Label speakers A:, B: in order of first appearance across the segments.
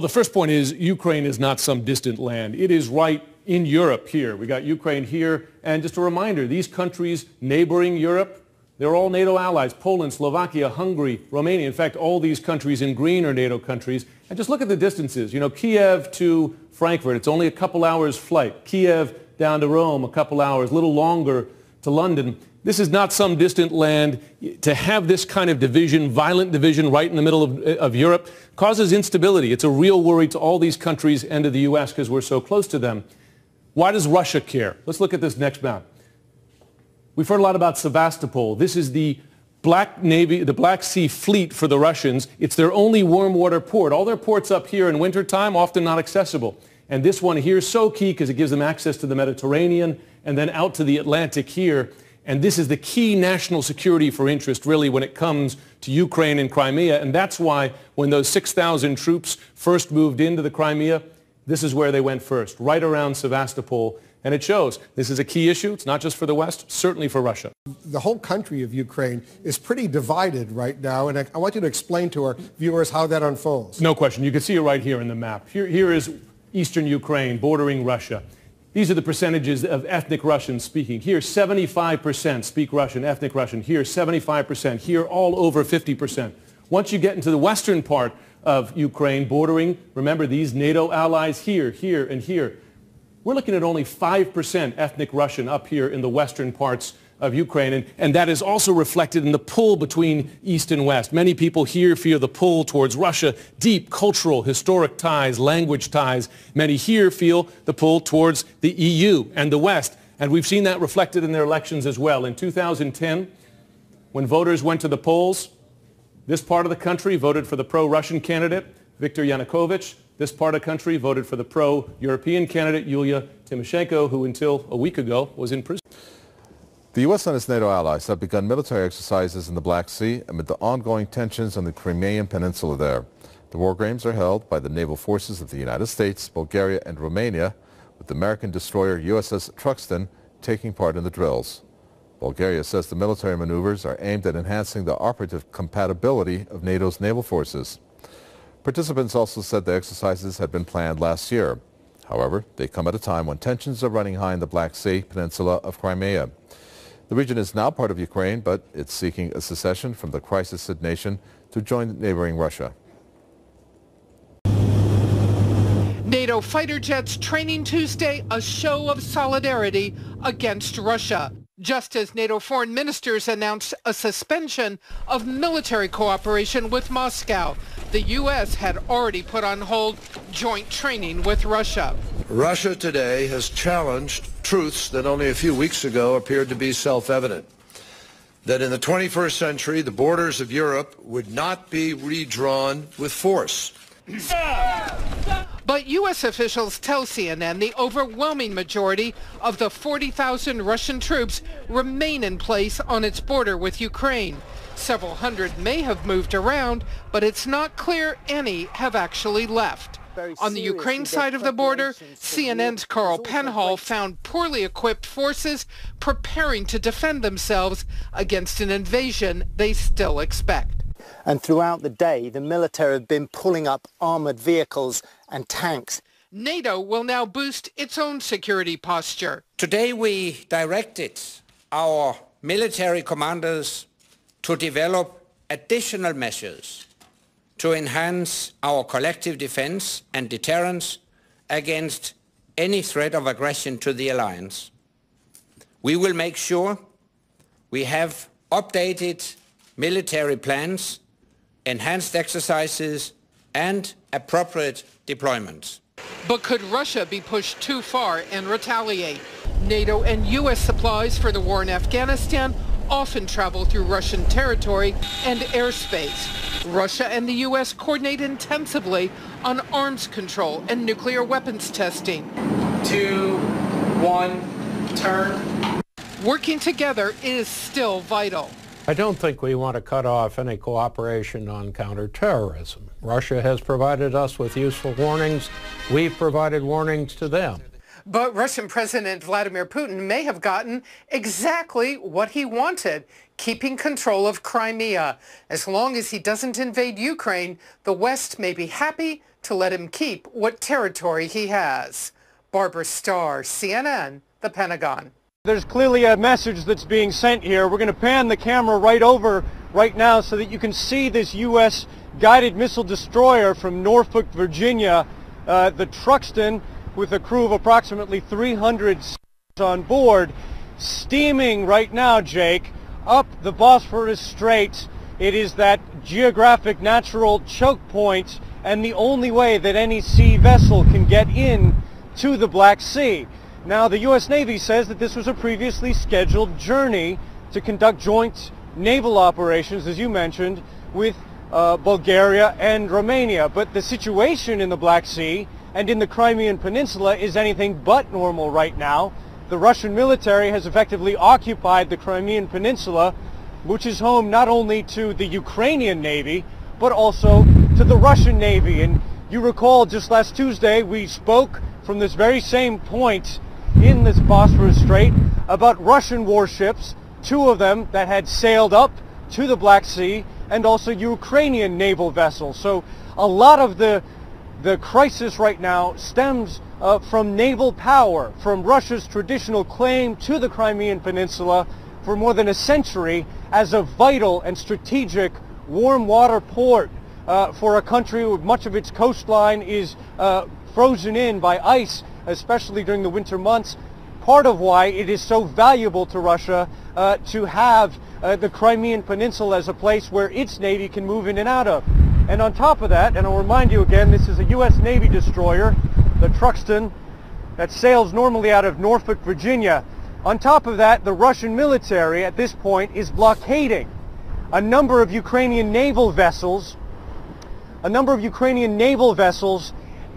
A: The first point is Ukraine is not some distant land. It is right in Europe here. We got Ukraine here. And just a reminder, these countries neighboring Europe, they're all NATO allies. Poland, Slovakia, Hungary, Romania. In fact, all these countries in green are NATO countries. And just look at the distances. You know, Kiev to Frankfurt, it's only a couple hours flight. Kiev down to Rome, a couple hours, a little longer to London. This is not some distant land. To have this kind of division, violent division right in the middle of Europe causes instability. It's a real worry to all these countries and to the U.S. because we're so close to them. Why does Russia care? Let's look at this next map. We've heard a lot about Sevastopol. This is the Black Sea fleet for the Russians. It's their only warm water port. All their ports up here in wintertime, often not accessible. And this one here is so key because it gives them access to the Mediterranean and then out to the Atlantic here. And this is the key national security for interest, really, when it comes to Ukraine and Crimea. And that's why when those 6,000 troops first moved into the Crimea, this is where they went first, right around Sevastopol. And it shows this is a key issue. It's not just for the West, certainly for Russia.
B: The whole country of Ukraine is pretty divided right now. And I want you to explain to our viewers how that unfolds.
A: No question. You can see it right here in the map. Here is eastern Ukraine bordering Russia. These are the percentages of ethnic Russians speaking. Here, 75% speak Russian, ethnic Russian. Here, 75%. Here, all over 50%. Once you get into the western part of Ukraine, bordering, remember these NATO allies here, here, and here. We're looking at only 5% ethnic Russian up here in the western parts of Ukraine, and that is also reflected in the pull between East and West. Many people here feel the pull towards Russia, deep cultural, historic ties, language ties. Many here feel the pull towards the EU and the West, and we've seen that reflected in their elections as well. In 2010, when voters went to the polls, this part of the country voted for the pro-Russian candidate, Viktor Yanukovych. This part of the country voted for the pro-European candidate, Yulia Tymoshenko, who until a week ago was in prison.
C: The U.S. and its NATO allies have begun military exercises in the Black Sea amid the ongoing tensions on the Crimean Peninsula there. The war games are held by the naval forces of the United States, Bulgaria, and Romania, with the American destroyer USS Truxtun taking part in the drills. Bulgaria says the military maneuvers are aimed at enhancing the operative compatibility of NATO's naval forces. Participants also said the exercises had been planned last year. However, they come at a time when tensions are running high in the Black Sea peninsula of Crimea. The region is now part of Ukraine, but it's seeking a secession from the crisis-hit nation to join neighboring Russia.
D: NATO fighter jets training Tuesday, a show of solidarity against Russia, just as NATO foreign ministers announced a suspension of military cooperation with Moscow. The U.S. had already put on hold joint training with Russia.
E: Russia today has challenged truths that only a few weeks ago appeared to be self-evident. That in the 21st century, the borders of Europe would not be redrawn with force.
D: But U.S. officials tell CNN the overwhelming majority of the 40,000 Russian troops remain in place on its border with Ukraine. Several hundred may have moved around, but it's not clear any have actually left. On the Ukraine side of the border, CNN's Carl Penhall found poorly equipped forces preparing to defend themselves against an invasion they still expect.
F: And throughout the day, the military have been pulling up armored vehicles and tanks.
D: NATO will now boost its own security posture.
G: Today we directed our military commanders to develop additional measures to enhance our collective defense and deterrence against any threat of aggression to the alliance. We will make sure we have updated military plans, enhanced exercises, and appropriate deployments.
D: But could Russia be pushed too far and retaliate? NATO and U.S. supplies for the war in Afghanistan often travel through Russian territory and airspace. Russia and the U.S. coordinate intensively on arms control and nuclear weapons testing.
H: 2, 1, turn.
D: Working together is still vital.
I: I don't think we want to cut off any cooperation on counterterrorism. Russia has provided us with useful warnings. We've provided warnings to them.
D: But Russian President Vladimir Putin may have gotten exactly what he wanted. keeping control of Crimea. As long as he doesn't invade Ukraine, the West may be happy to let him keep what territory he has. Barbara Starr, CNN, the Pentagon.
J: There's clearly a message that's being sent here. We're going to pan the camera right over right now so that you can see this U.S. guided missile destroyer from Norfolk, Virginia, the Truxton, with a crew of approximately 300 on board, steaming right now, Jake, up the Bosphorus Strait. It is that geographic natural choke point and the only way that any sea vessel can get in to the Black Sea. Now, the U.S. Navy says that this was a previously scheduled journey to conduct joint naval operations, as you mentioned, with Bulgaria and Romania. But the situation in the Black Sea and in the Crimean Peninsula is anything but normal right now. The Russian military has effectively occupied the Crimean Peninsula, which is home not only to the Ukrainian Navy, but also to the Russian Navy. And you recall just last Tuesday we spoke from this very same point in this Bosphorus Strait about Russian warships, 2 of them that had sailed up to the Black Sea, and also Ukrainian naval vessels. So a lot of the crisis right now stems from naval power, from Russia's traditional claim to the Crimean Peninsula for more than a century as a vital and strategic warm water port for a country where much of its coastline is frozen in by ice, especially during the winter months. Part of why it is so valuable to Russia to have the Crimean Peninsula as a place where its Navy can move in and out of. And on top of that, and I'll remind you again, this is a U.S. Navy destroyer, the Truxton, that sails normally out of Norfolk, Virginia. On top of that, the Russian military at this point is blockading a number of Ukrainian naval vessels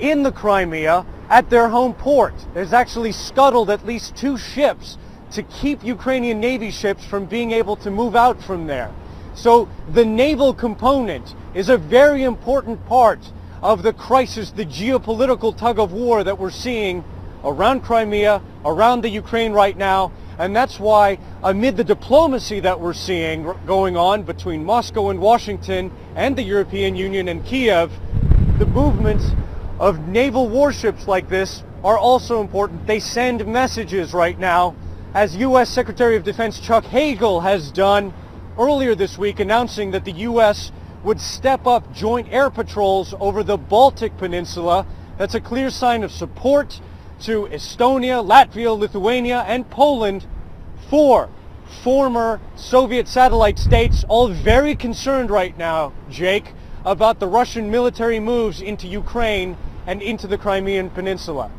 J: in the Crimea at their home port. There's actually scuttled at least 2 ships to keep Ukrainian Navy ships from being able to move out from there. So the naval component is a very important part of the crisis, the geopolitical tug of war that we're seeing around Crimea, around the Ukraine right now. And that's why, amid the diplomacy that we're seeing going on between Moscow and Washington and the European Union and Kiev, the movements of naval warships like this are also important. They send messages right now, as U.S. Secretary of Defense Chuck Hagel has done earlier this week, announcing that the U.S. would step up joint air patrols over the Baltic Peninsula. That's a clear sign of support to Estonia, Latvia, Lithuania, and Poland, 4 former Soviet satellite states, all very concerned right now, Jake, about the Russian military moves into Ukraine and into the Crimean Peninsula.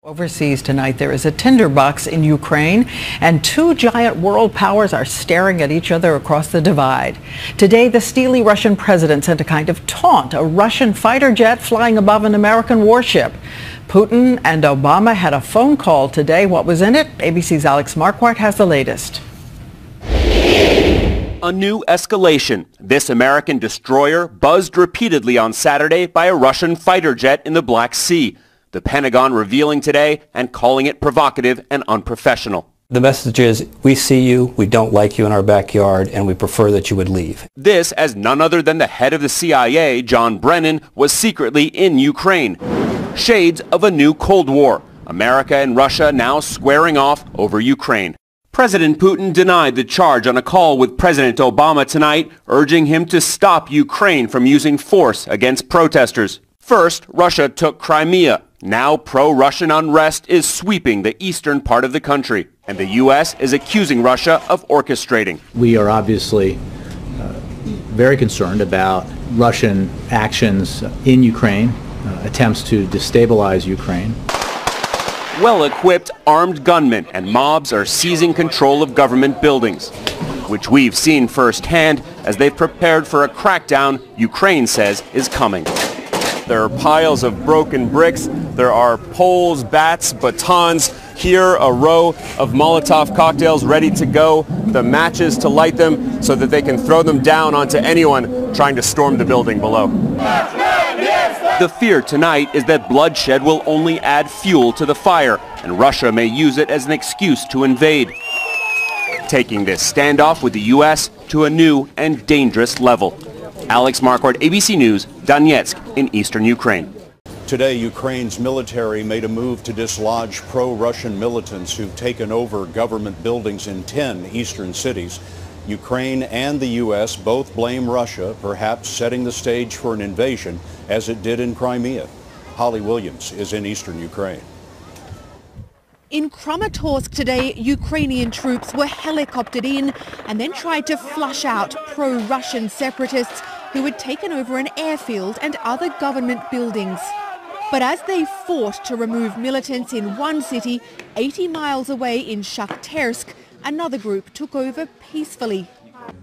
K: Overseas tonight, there is a tinderbox in Ukraine, and 2 giant world powers are staring at each other across the divide. Today, the steely Russian president sent a kind of taunt, a Russian fighter jet flying above an American warship. Putin and Obama had a phone call today. What was in it? ABC's Alex Marquardt has the latest.
L: A new escalation. This American destroyer buzzed repeatedly on Saturday by a Russian fighter jet in the Black Sea. The Pentagon revealing today and calling it provocative and unprofessional.
M: The message is, we see you, we don't like you in our backyard, and we prefer that you would leave.
L: This as none other than the head of the CIA, John Brennan, was secretly in Ukraine. Shades of a new Cold War. America and Russia now squaring off over Ukraine. President Putin denied the charge on a call with President Obama tonight, urging him to stop Ukraine from using force against protesters. First, Russia took Crimea. Now pro-Russian unrest is sweeping the eastern part of the country, and the U.S. is accusing Russia of orchestrating.
N: We are obviously very concerned about Russian actions in Ukraine, attempts to destabilize Ukraine.
L: Well-equipped armed gunmen and mobs are seizing control of government buildings, which we've seen firsthand as they've prepared for a crackdown Ukraine says is coming. There are piles of broken bricks. There are poles, bats, batons. Here, a row of Molotov cocktails ready to go. The matches to light them so that they can throw them down onto anyone trying to storm the building below. The fear tonight is that bloodshed will only add fuel to the fire, and Russia may use it as an excuse to invade. taking this standoff with the U.S. to a new and dangerous level. Alex Marquardt, ABC News, Donetsk in eastern Ukraine.
O: Today, Ukraine's military made a move to dislodge pro-Russian militants who've taken over government buildings in 10 eastern cities. Ukraine and the U.S. both blame Russia, perhaps setting the stage for an invasion, as it did in Crimea. Holly Williams is in eastern Ukraine.
P: In Kramatorsk today, Ukrainian troops were helicoptered in and then tried to flush out pro-Russian separatists who had taken over an airfield and other government buildings. But as they fought to remove militants in one city, 80 miles away in Shakhtersk, another group took over peacefully.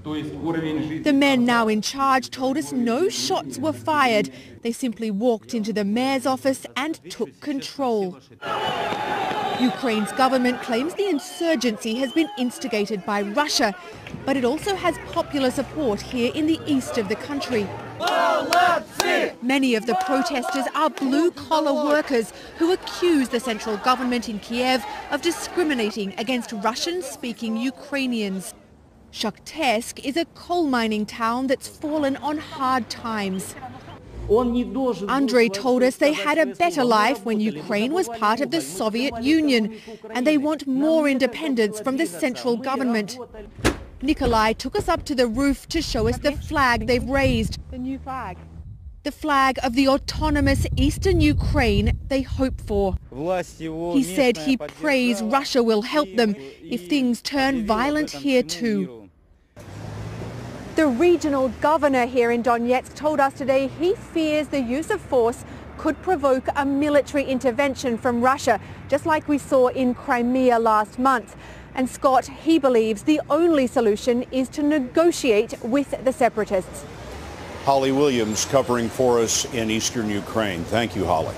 P: The men now in charge told us no shots were fired. They simply walked into the mayor's office and took control. Ukraine's government claims the insurgency has been instigated by Russia, but it also has popular support here in the east of the country. Many of the protesters are blue-collar workers who accuse the central government in Kiev of discriminating against Russian-speaking Ukrainians. Shakhtersk is a coal mining town that's fallen on hard times. Andrei told us they had a better life when Ukraine was part of the Soviet Union, and they want more independence from the central government. Nikolai took us up to the roof to show us the flag they've raised. The new flag. The flag of the autonomous eastern Ukraine they hope for. He said he prays Russia will help them if things turn violent here too. The regional governor here in Donetsk told us today he fears the use of force could provoke a military intervention from Russia, just like we saw in Crimea last month. And Scott, he believes the only solution is to negotiate with the separatists.
O: Holly Williams covering for us in eastern Ukraine. Thank you, Holly.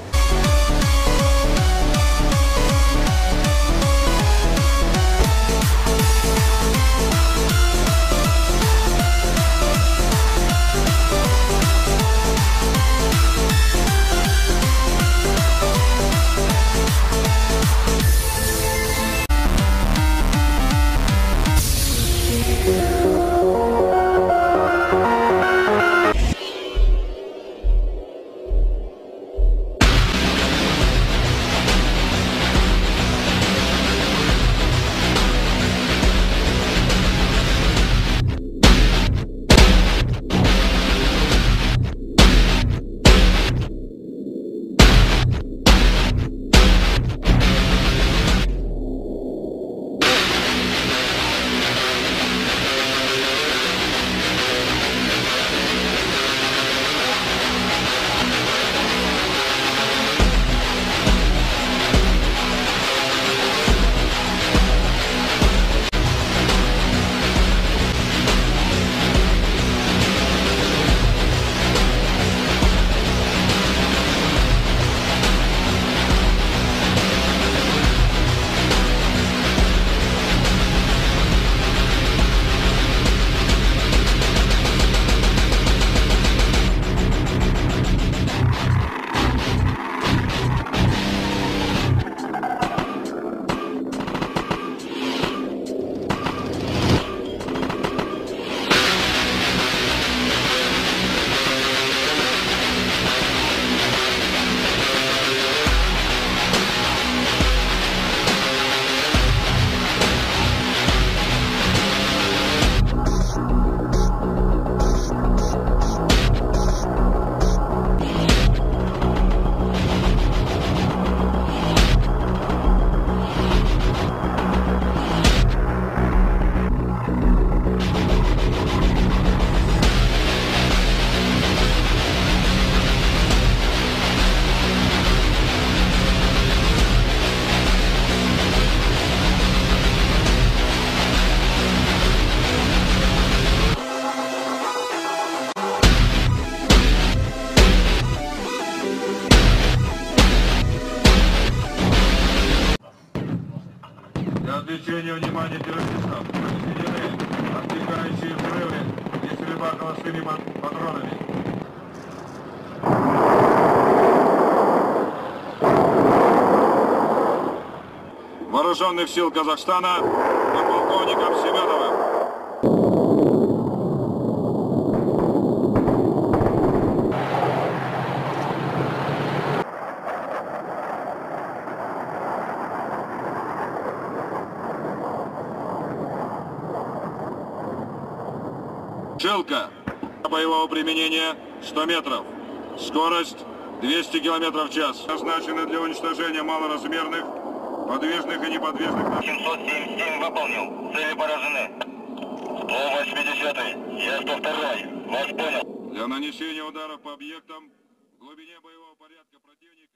Q: Отвлечение внимания террористов. Произведены отвлекающие взрывы и стрельба холостыми патронами. Вооруженных сил Казахстана, полковник полковником Семеновым. Шелка боевого применения 100 метров. Скорость 200 км в час. Назначены для уничтожения малоразмерных, подвижных и неподвижных.
R: 777 выполнил. Цели поражены. 180-й. Я 102-й. Вас понял.
Q: Для нанесения ударов по объектам в глубине боевого порядка противника.